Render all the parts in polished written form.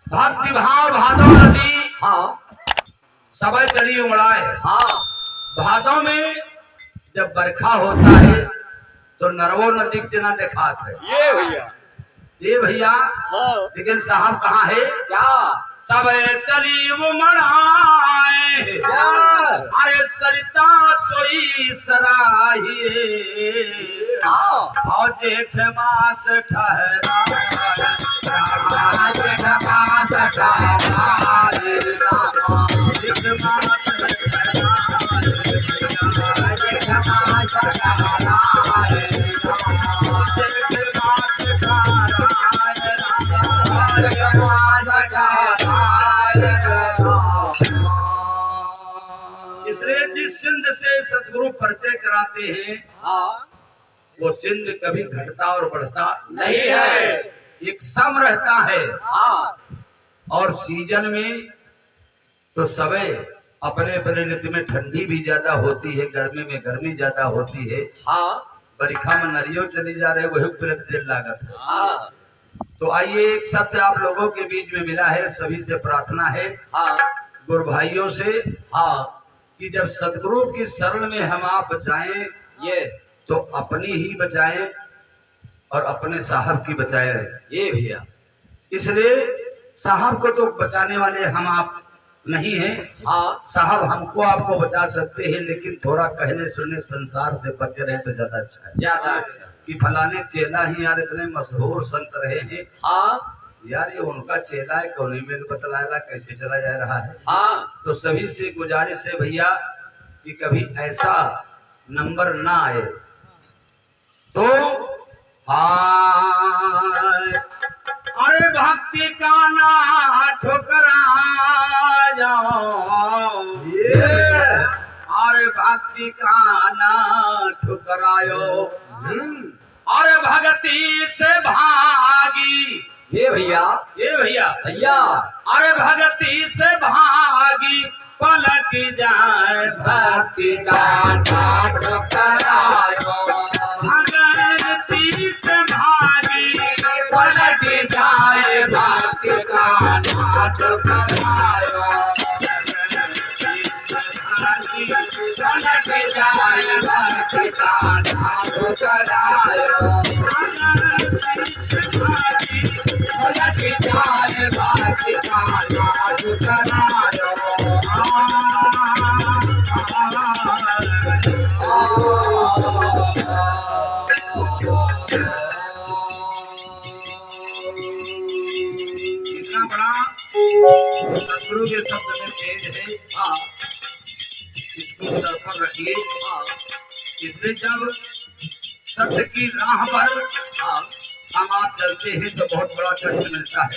भक्ति भाव भादो नदी सबे चढ़ी उमड़ाए। भादों में जब बरखा होता है तो नरवो नदी जना दिखात है। ये भैया लेकिन साहब कहाँ है? क्या सब चली उमड़ाए, अरे सरिता सोई सराहिए, और जेठ मास ठहरा, जेठ मास ठहरा, जेठ मास इसलिए जिस सिंध से सतगुरु परिचय कराते हैं वो सिंध कभी घटता और बढ़ता नहीं है, एक सम रहता है। और सीजन में तो सबे अपने अपने ऋतु में ठंडी भी ज्यादा होती है, गर्मी में गर्मी ज्यादा होती है। बरिखा में नरियो चली जा रहे वही तुरंत देर लागत है। तो आइए एक शब्द आप लोगों के बीच में मिला है, सभी से प्रार्थना है गुरु भाइयों से कि जब सतगुरु की शरण में हम आप बचाएं ये तो अपनी ही बचाएं और अपने साहब की बचाए ये भैया। इसलिए साहब को तो बचाने वाले हम आप नहीं है। साहब हमको आपको बचा सकते हैं, लेकिन थोड़ा कहने सुनने संसार से बचे रहे तो ज्यादा अच्छा है। ज्यादा अच्छा कि फलाने चेला ही यार इतने मशहूर संत रहे हैं, यार ये उनका चेला है, कौन में बतलाया कैसे चला जा रहा है। तो सभी से गुजारिश है भैया कि कभी ऐसा नंबर ना आए। तो अरे भक्ति का ना ठुकरा जाओ, अरे भक्ति का ना ठुकरायो, अरे भक्ति से भागी ये भैया भैया, अरे भक्ति से भागी पलट जाए भक्ति का ना ठुकरायो, भक्ति से भागी पलट जाए भक्ति का ना ठुकरायो, पलट जाए भक्ति का ना ठुकरायो, पलट जाए भक्ति का ना ठुकरायो। इतना बड़ा सतगुरु के शब्द में तेज है, इसको सर पर रखिए। इसलिए जब सत्य की राह पर हम आप चलते हैं तो बहुत बड़ा कष्ट मिलता है।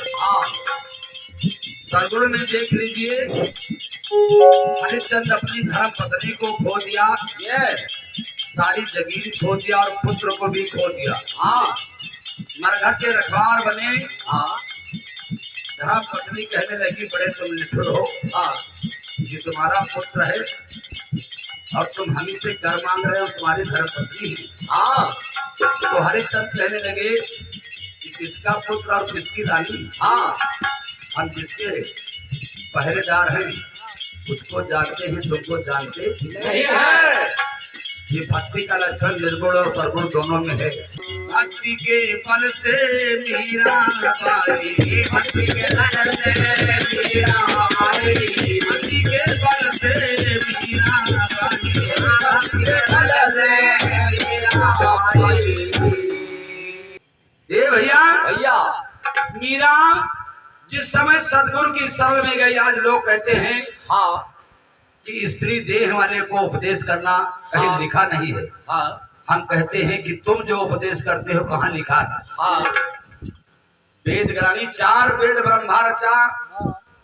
सतगुरु ने देख लीजिए हरिश्चंद्र अपनी धर्म पत्नी को खो दिया, सारी जगीर खो दिया और पुत्र को भी खो दिया। मरघट के रखवार बने। धर्म पत्नी कहने लगी बड़े तुम निठुर हो, ये तुम्हारा पुत्र है और तुम हम से कर मांग रहे हो, तुम्हारी धर्म पत्नी है। तो हरिश्चंद्र कहने लगे कि किसका पुत्र और किसकी रानी, हम जिसके पहरेदार हैं उसको जानते हैं, तुमको जानते नहीं है। ये भक्ति का लक्षण निर्गुण और सरगुण दोनों में है। भक्ति के बल से मीरा बाई, भक्ति के बल से मीरा बाई, भक्ति के बल से मीरा बाई, भक्ति के बल से मीरा बाई। ये भैया मीरा जिस समय सतगुरु की शरण में गई, आज लोग कहते हैं कि स्त्री देह वाले को उपदेश करना कहीं लिखा नहीं है। हम कहते हैं कि तुम जो उपदेश करते हो कहाँ लिखा है। वेद ग्रानी 4 वेद ब्रह्मा रचा,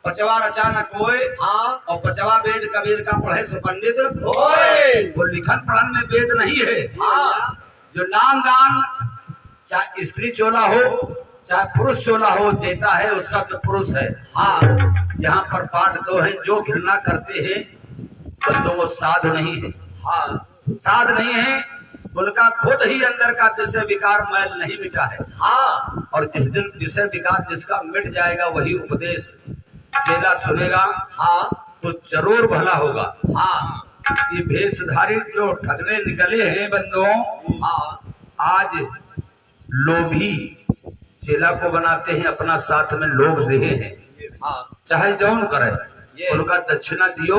5वां रचा न कोई, और 5वां वेद कबीर का पढ़े से पंडित होए। वो लिखन पढ़न में वेद नहीं है। जो नाम दान चाहे स्त्री चोला हो चाहे पुरुष चोला हो देता है वो शब्द पुरुष है। यहाँ पर पाठ 2 है, जो घृणा करते हैं तो वो साधु नहीं है। साध नहीं है उनका खुद ही अंदर का विषय विकार मैल नहीं मिटा है। हाँ और जिस दिन विषय विकार जिसका मिट जाएगा वही उपदेश चेला सुनेगा। हाँ तो जरूर भला होगा। हाँ ये भेषधारी जो ठगने निकले हैं बंदों, हाँ आज लोभी चेला को बनाते हैं, अपना साथ में लोभ रहे हैं। हाँ चाहे जौन करे ये। उनका दक्षिणा दियो,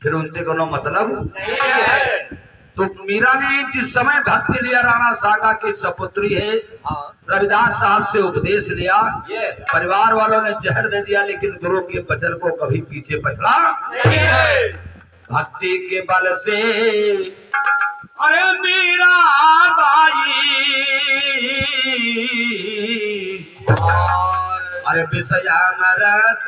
फिर उनसे कोनो मतलब। नहीं है। तो मीरा ने जिस समय भक्ति लिया, राणा सागा की सपुत्री है, हाँ रविदास साहब से उपदेश लिया, ये परिवार वालों ने जहर दे दिया, लेकिन गुरु के वचन को कभी पीछे पछड़ा नहीं है। भक्ति के बल से। अरे मीरा बाई, अरे विषया मरत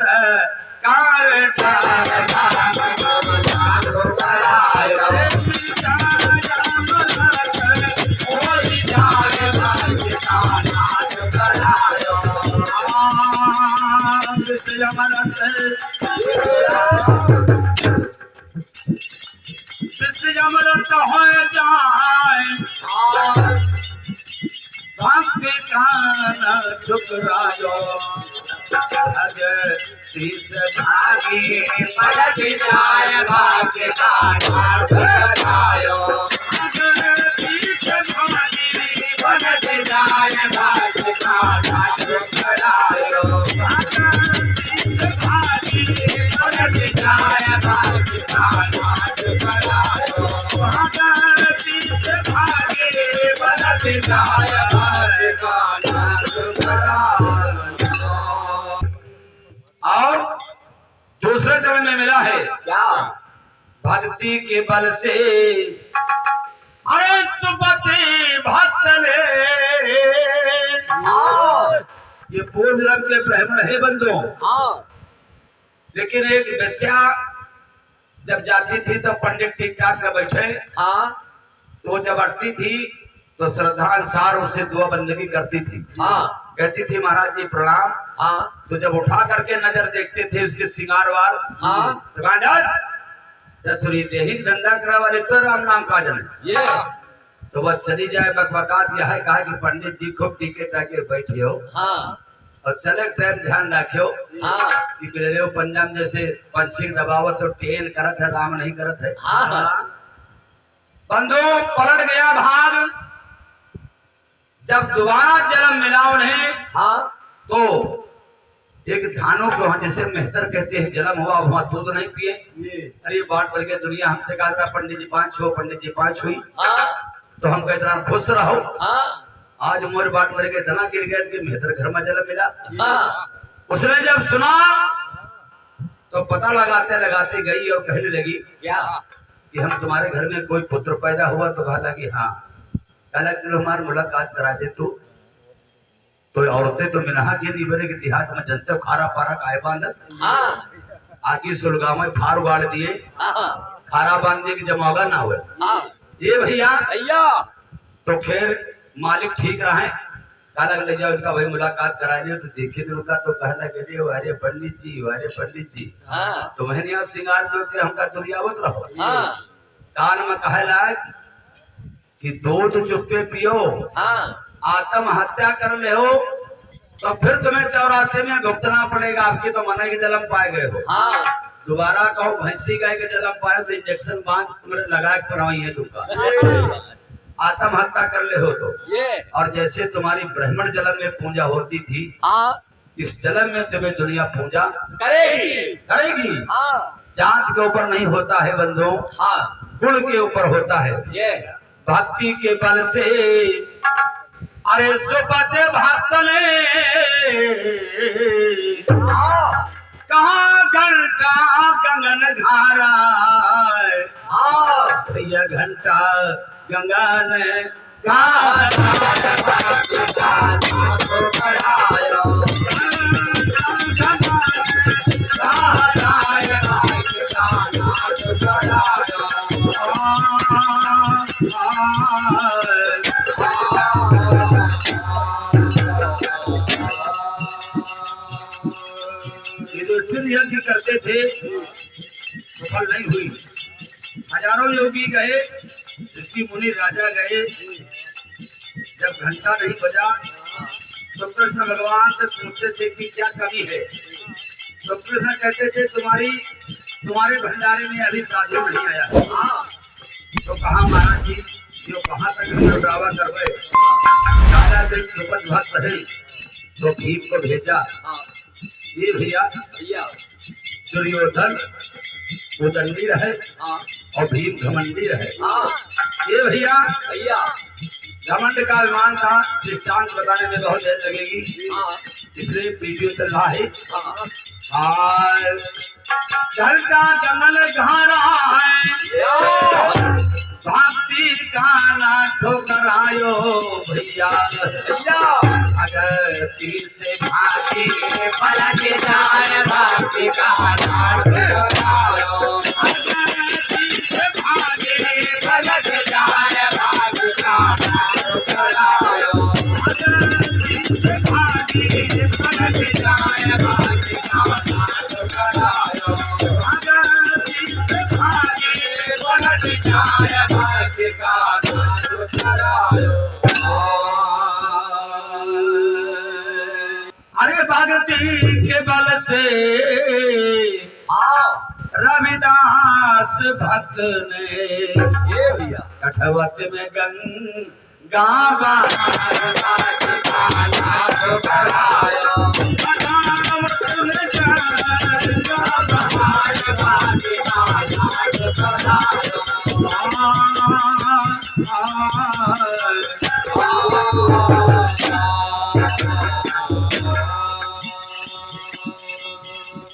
अमृत हो जाए भक्ति कान ठुकरायो, भक्ति से भागी पलट जाए भाग्य कान ठुकरायो, भक्ति से भागी पलट जाए भाग्य कान ठुकरायो, भक्ति से भागी पलट जाए भाग्य कान ठुकरायो, भक्ति से भागी पलट जाए भाग्य कान ठुकरायो। और दूसरे चरण में मिला है क्या भक्ति के बल से। अरे सुपति भक्त ने, हाँ ये पूर्व जन्म के ब्राह्मण है बंधुओं, हाँ लेकिन एक वेश्या जब जाती थी तो पंडित ठीक ठाक कर बैठे, हाँ तो जब अटती थी तो श्रद्धा अनुसार उसे दुआ बंदगी करती थी। हाँ कहती थी महाराज जी प्रणाम। हाँ तो जब उठा करके नजर देखते थे उसके सिंगारवार, हाँ तो ससुरी देही धंधा करा वाले तो राम नाम का जन। ये तो वह चली जाए बकबकात। यह है कहा कि पंडित जी खूब टीके टाके बैठे हो हाँ और चले टाइम ध्यान रखियो हाँ कि बिलरे पंजाब जैसे पंछी दबावत तो टेन करत है, राम नहीं करत है। हाँ बंधु पलट गया भाग। जब दोबारा जन्म मिला उन्हें, हाँ तो एक धानों को वहां जैसे मेहतर कहते हैं जन्म हुआ, वहां दूध नहीं पिए। अरे बाट भर के दुनिया हमसे कहा था पंडित जी 5 हो, पंडित जी 5 हुई, हाँ तो हम कहते रहा खुश रहो। हाँ आज मोर बाट भर के दना गिर गया कि मेहतर घर में जन्म मिला। हाँ उसने जब सुना तो पता लगाते लगाते गई और कहने लगी क्या कि हम तुम्हारे घर में कोई पुत्र पैदा हुआ। तो कहा लगी हाँ, कहला चलो हमारी मुलाकात करा दे तू। तो औरतें तो मिनहा के नहीं बने कि देहात में जनते खारा पारा काय बांधत, हाँ आगे सुलगा में फार उगाड़ दिए, हाँ खारा बांध दिए कि जमागा ना हुए। हाँ ये भैया भैया तो खैर मालिक ठीक रहे, कहा ले जाओ इनका भाई मुलाकात कराने। तो देखे तो उनका तो कहना के अरे पंडित जी, अरे पंडित जी, हाँ तो मैंने आप सिंगार दो के हमका दुनियावत रहो। हाँ कान में कहला कि दूध चुप्पे पियो, हाँ आत्महत्या कर ले हो तो फिर तुम्हें 84 में भुगतना पड़ेगा। आपकी तो मना के जन्म पाए गए हो, हाँ दोबारा कहो भैंसी गाय के जन्म पाए तो इंजेक्शन बांध तुम्हें लगा के परवाई है तुमका। आत्महत्या कर ले हो तो। ये और जैसे तुम्हारी ब्राह्मण जन्म में पूजा होती थी, हाँ इस जन्म में तुम्हें दुनिया पूजा करेगी करेगी। हाँ जात के ऊपर नहीं होता है बंधुओं, हाँ गुण के ऊपर होता है। ये भक्ति के बल से। अरे सुपच भक्त ने हाँ कहाँ घंटा गगन घारा, हाँ भैया घंटा गगन घारा। यज्ञ करते थे, सफल नहीं हुई। हजारों योगी गए, ऋषि मुनि राजा गए, जब घंटा नहीं बजा तो कृष्ण भगवान से पूछते थे कि क्या कमी है। तो कृष्ण कहते थे तुम्हारे भंडारे में अभी साधु नहीं आया। तो कहा महाराज जी जो कहाँ तक हम लौटावा करवे, राजा देव सुपथ भक्त है तो भीम को भेजा। ये भैया दुर्योधन उदंडी रहे और भीम घमंडी रहे। ये भैया घमंड का अभिमान था, दृष्टांत बताने में बहुत देर लगेगी, इसलिए वीडियो चल रहा है। घर का कमल घारा है, भांति गाना ठोकरायो भैया, अगर तीर से भागे पलट जाए भांति गाना ठोकरायो, अगर तीर से भागे पलट जाए भांति गाना ठोकरायो, अगर तीर से भागे पलट जाए भांति गाना ठोकरायो, अगर तीर से भागे पलट जाए भांति गाना ठोकरायो। अरे भक्ति के बल से रविदास भक्त ने कठवत में गंगा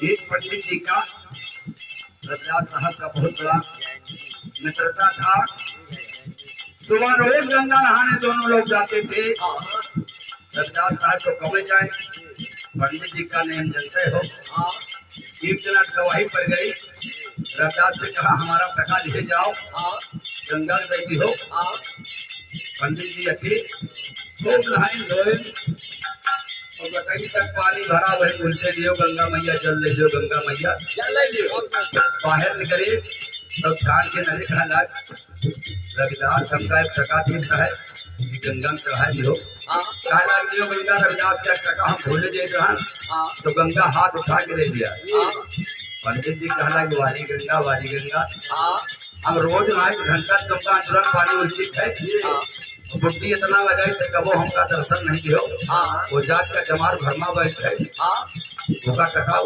एक पंडित जी का रविदास साहब का बहुत बड़ा मित्रता था। सुबह रोज गंगा नहाने दोनों लोग जाते थे। रविदास साहब तो कब जाए, पंडित जी का नेम जनते हो। एक जना गवाही पर गई, रविदास से कहा हमारा टका ले जाओ, गंगा बैठी हो। पंडित जी अके खूब नहाए धोए और गटई तक पानी भरा, वही उनसे लियो गंगा मैया जल ले जो, गंगा मैया बाहर निकले तब ध्यान के नदी का लाग रविदास हमका एक टका देता है कि गंगा में चढ़ा दियो। कहा लाग दियो गंगा, रविदास का टका हम भूले दे जहां, तो गंगा हाथ उठा के ले दिया। पंडित जी कहला कि वाली गंगा हम रोज नहाए, घंटा तुमका अंजुरन पानी उचित है, बुद्धि इतना लगाई तो कबो हमका दर्शन नहीं दियो। वो जात का जमार भरमा बैठे, भूखा टका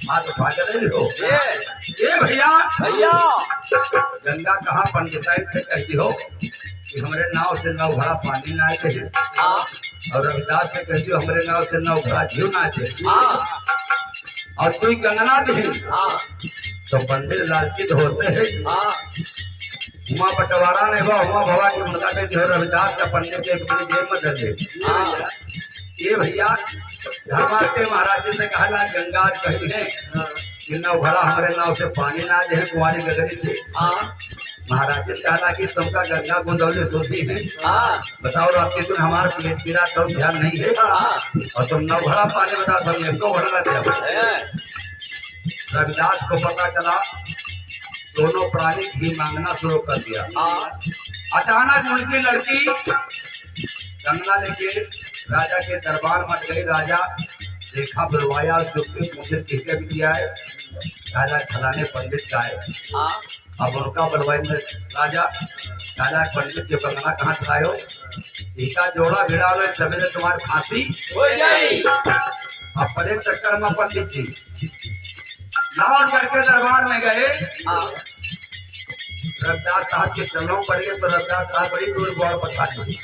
हाथ उठा के ले लो। ये भैया गंगा कहाँ पंडिताई से कहती हो कि हमारे नाव से नौ भरा पानी ना आए, और रविदास से कहती हो हमारे नाव से नौ भरा घी ना आए, और कोई कंगना दे तो पंडित लालचित होते हैं। उमा बंटवारा ने उमा भवा की मुद्दा कहती हो रविदास का पंडित के एक बड़ी जेब में दे। ये भैया धर्मा के महाराज जी ने कहा गंगा कही है कि नौ भरा हमारे नाव से पानी ना दे कुंवारी गगरी से। महाराज जी कहा कि तुमका गंगा गोंदौली सोची है, बताओ रात दिन हमारा पेट पीरा तो ध्यान नहीं है, और तुम नौ भरा पानी बता तुम एक भरा दिया। रविदास को पता चला, दोनों प्राणी घी मांगना शुरू कर दिया। अचानक उनकी लड़की गंगा लेके राजा के दरबार में गई। राजा देखा बुलवाया और चुपके पूछे किसके भी दिया है। राजा खिलाने पंडित का है। अब उनका बुलवाई में राजा पंडित जो कंगना कहाँ चलायो, इसका जोड़ा भिड़ा में सवेरे तुम्हारी फांसी हो जाए। अब बड़े चक्कर में पंडित जी लौट करके दरबार में गए। रविदास साहब के चरणों पड़ गए, तो रविदास साहब बड़ी दूर गौर पछा दी।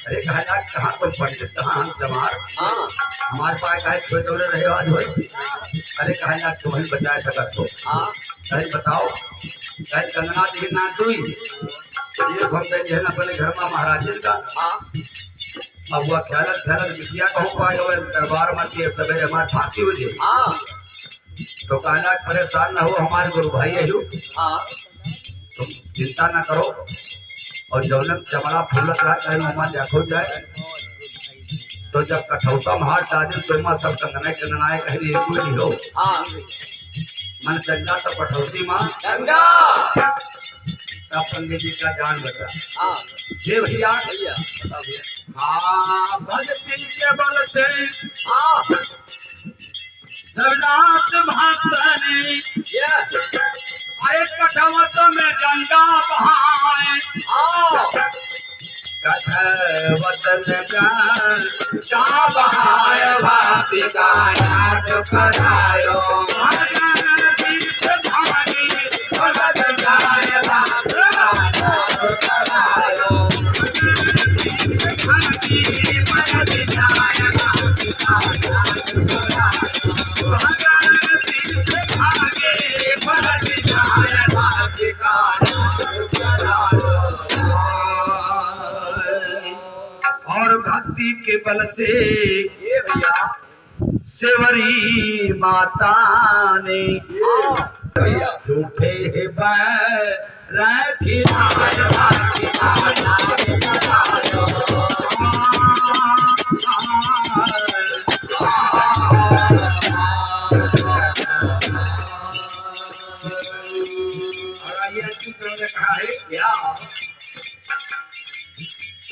अरे कहाँ तुम पंडित, कहाँ हम जमार, हमारे पास कहे छोटे रहे आज हो। अरे कहा तुम्हें बचाए सकत हो। अरे बताओ, कहे कंगना देवी ना दुई ये घूम गए अपने घर में महाराज का। अब वह ख्याल बिटिया कहूँ पाए दरबार में सवेरे हमारी फांसी हो जाए। तो कहना परेशान न हो, हमारे गुरु भाई है, तुम चिंता न करो, और जौनक चमड़ा फूलत रहा चाहे ममा देखो जाए। तो जब कठौता में हाथ डाले तो माँ सब कंगनाए कहीं एक नहीं हो। मन चंगा तो कठौती माँ अब पंडित जी का जान बता हाँ ये भैया भैया बताओ भैया हाँ भक्ति के बल से हाँ रविदास भक्त ने ये आए कटवत में गंगा बहाए हाँ कटवत में गंगा बहाए भाती का नाट करायो भगन तीर्थ धारी भगत गाय भाती का नाट करायो तीर्थ धारी भगत गाय भाती का नाट करायो भगन तीर्थ धारी भगत गाय भाती का नाट करायो और भक्ति के बल से ये भैया सेवरी माता ने हाँ भैया झूठे रखी भक्ति का नाट करायो और ये चित्र लिखा है क्या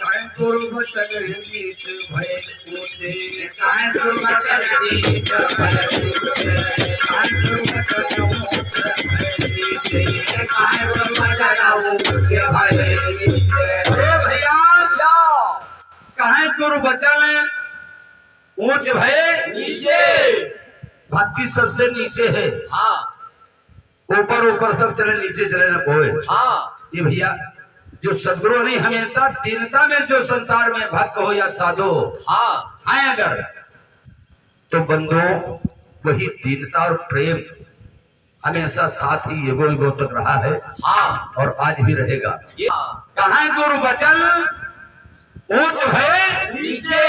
काय पूर्व चल गीत भय पूछे काय पूर्व चल गीत भय पूछे काय पूर्व चल गीत काय पूर्व चल भय पूछे भैया कहे गुरु बचन ऊंच भय नीचे भक्ति सबसे नीचे है हाँ ऊपर ऊपर सब चले नीचे चले न कोई हाँ ये भैया जो सदगुरु ने हमेशा दीनता में जो संसार में भक्त हो या साधु हो हाँ आए अगर तो बंधु वही दीनता और प्रेम हमेशा साथ ही युगों युगों तक रहा है हाँ और आज भी रहेगा ये हाँ कहा गुरु बचन ऊंच है नीचे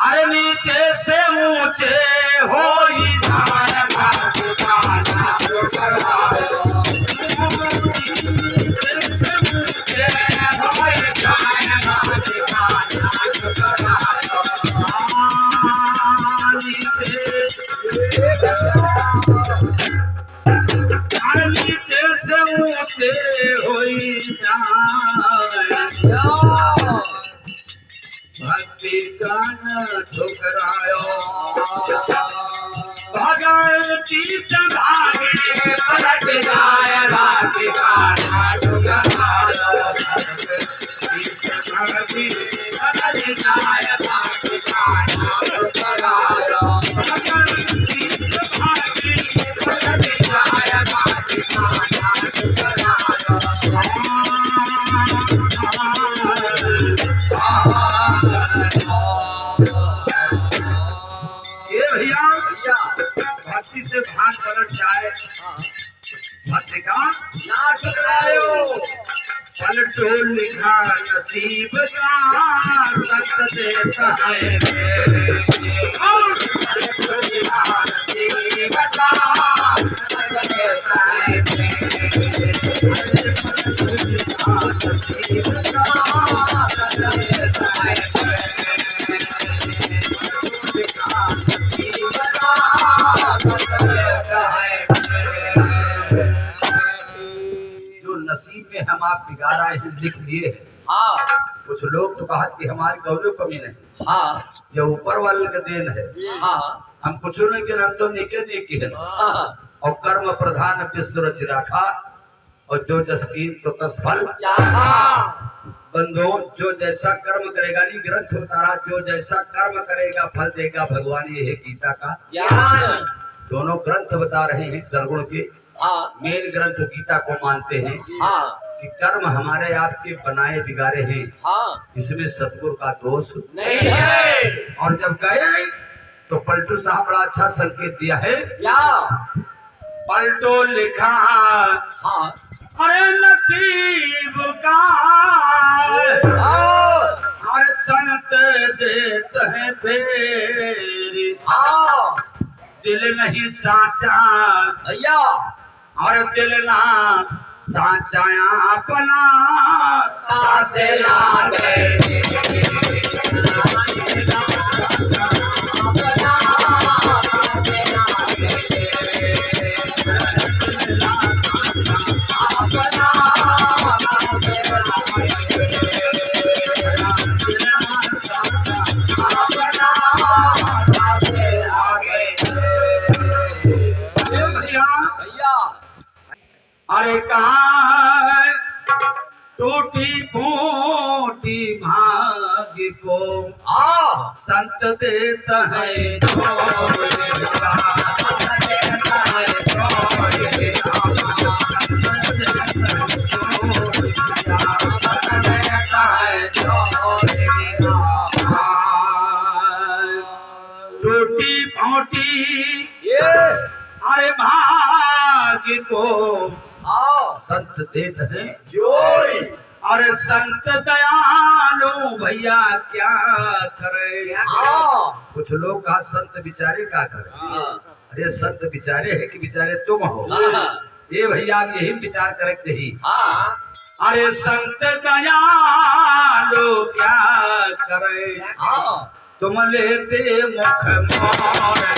अरे नीचे से ऊंचे हो ही जाए भक्त का नाम करायो। नीचे से ऊंचे होई भक्ति का न ठुकरायो भगवती भागे पलट जाए भक्ति का न ठुकरायो भक्ति पलट जाए भक्ति का न ठुकरायो भगवती भागे पलट जाए भक्ति का न ठुकरायो ये भैया भक्ति से भाग पलट जाए भक्ति का ना ठुकरायो पलटो लिखा नसीब का सत देता है पलटो लिखा नसीब का सत देता है पलटो लिखा नसीब का सत देता है जो नसीब में हम आप बिगाड़ आए हैं लिख लिए हैं हाँ कुछ लोग तो कहत कि हमारी गौरव कमी नहीं हाँ ये ऊपर वाले का देन है हाँ हम कुछ नहीं के हम तो निके निके है हाँ और कर्म प्रधान विश्व रच राखा और जो जसकीन तो तसफल चाहा बंधु जो जैसा कर्म करेगा नहीं ग्रंथ उतारा जो जैसा कर्म करेगा फल देगा भगवान ये है गीता का ज्ञान दोनों ग्रंथ बता रहे हैं सरगुण के हाँ मेन ग्रंथ गीता को मानते हैं हाँ कि कर्म हमारे आपके बनाए बिगाड़े हैं हाँ इसमें सतगुरु का दोष नहीं है और जब गए तो पलटू साहब बड़ा अच्छा संकेत दिया है या पलटो लिखा हाँ अरे नसीब का अरे संत देते हैं फेर हाँ दिल नहीं साचा भैया और दिल ना साचा अपना तासे लागे अपना अरे कहाँ टूटी फूटी भाग्य को संत देता है टूटी फूटी अरे भाग्य को संत देते हैं जोई अरे संत दयालु भैया क्या करे। कुछ लोग का संत बिचारे क्या करे। अरे संत बिचारे है कि बिचारे तुम हो। ये भैया यही विचार करे चाहिए। अरे संत दयालु क्या करे तुम लेते मुख मोर